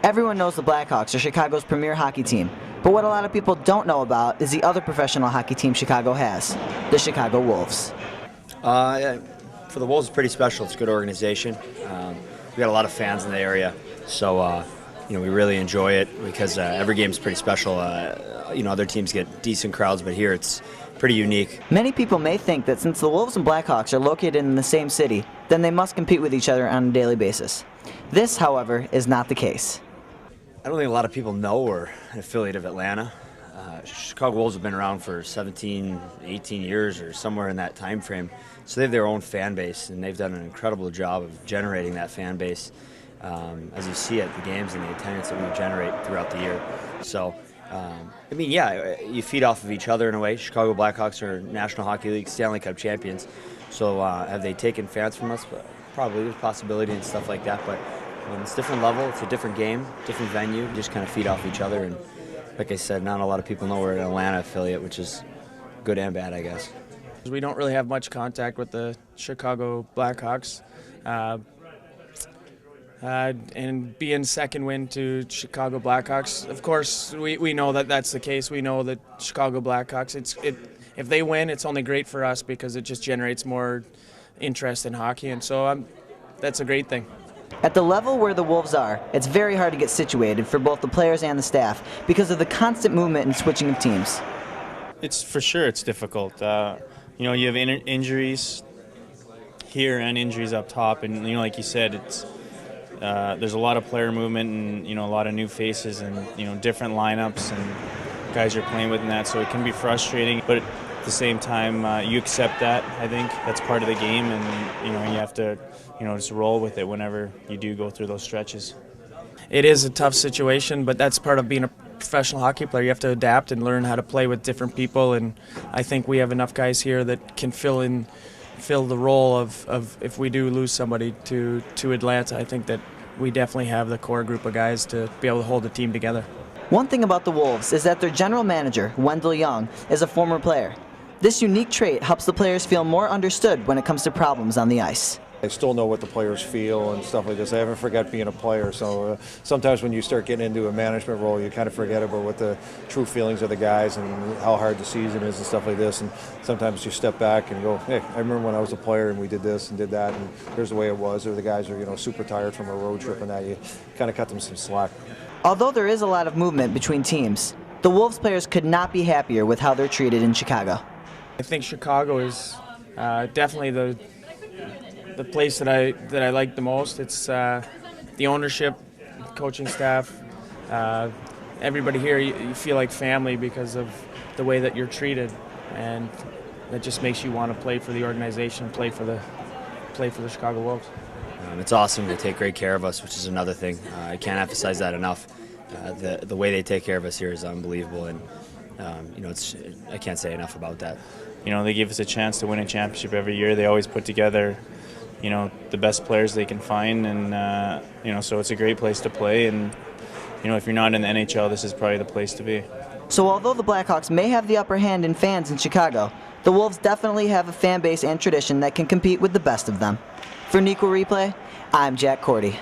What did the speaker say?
Everyone knows the Blackhawks are Chicago's premier hockey team, but what a lot of people don't know about is the other professional hockey team Chicago has, the Chicago Wolves. For the Wolves, it's pretty special. It's a good organization. We got a lot of fans in the area, so we really enjoy it because every game is pretty special. Other teams get decent crowds, but here it's pretty unique. Many people may think that since the Wolves and Blackhawks are located in the same city, then they must compete with each other on a daily basis. This, however, is not the case. I don't think a lot of people know we're an affiliate of Atlanta. Chicago Wolves have been around for 17, 18 years or somewhere in that time frame. So they have their own fan base, and they've done an incredible job of generating that fan base, as you see at the games and the attendance that we generate throughout the year. So, you feed off of each other in a way. Chicago Blackhawks are National Hockey League Stanley Cup champions. So have they taken fans from us? Probably, there's possibility and stuff like that, but it's a different level, it's a different game, different venue. You just kind of feed off each other, and like I said, not a lot of people know we're an Atlanta affiliate, which is good and bad, I guess. We don't really have much contact with the Chicago Blackhawks. And being second win to Chicago Blackhawks, of course, we know that that's the case. We know that Chicago Blackhawks, if they win, it's only great for us because it just generates more interest in hockey, and so that's a great thing. At the level where the Wolves are, it's very hard to get situated for both the players and the staff because of the constant movement and switching of teams. It's for sure it's difficult. You have injuries here and injuries up top, and like you said, it's there's a lot of player movement and a lot of new faces and different lineups and guys you're playing with and that, so it can be frustrating. But at the same time, you accept that. I think that's part of the game, and you have to just roll with it whenever you do go through those stretches. It is a tough situation, but that's part of being a professional hockey player. You have to adapt and learn how to play with different people, and I think we have enough guys here that can fill the role of if we do lose somebody to Atlanta. I think that we definitely have the core group of guys to be able to hold the team together. One thing about the Wolves is that their general manager, Wendell Young, is a former player. This unique trait helps the players feel more understood when it comes to problems on the ice. I still know what the players feel and stuff like this. I haven't forgot being a player. So sometimes when you start getting into a management role, you kind of forget about what the true feelings of the guys and how hard the season is and stuff like this. And sometimes you step back and go, hey, I remember when I was a player and we did this and did that, and here's the way it was. Or the guys are super tired from a road trip and that. You kind of cut them some slack. Although there is a lot of movement between teams, the Wolves players could not be happier with how they're treated in Chicago. I think Chicago is definitely the place that I like the most. It's the ownership, coaching staff, everybody here. You feel like family because of the way that you're treated, and that just makes you want to play for the organization, play for the Chicago Wolves. It's awesome. They take great care of us, which is another thing. I can't emphasize that enough. The way they take care of us here is unbelievable, and I can't say enough about that. They give us a chance to win a championship every year. They always put together the best players they can find, and so it's a great place to play, and if you're not in the NHL, this is probably the place to be. So although the Blackhawks may have the upper hand in fans in Chicago, the Wolves definitely have a fan base and tradition that can compete with the best of them. For Nico Replay, I'm Jack Cordy.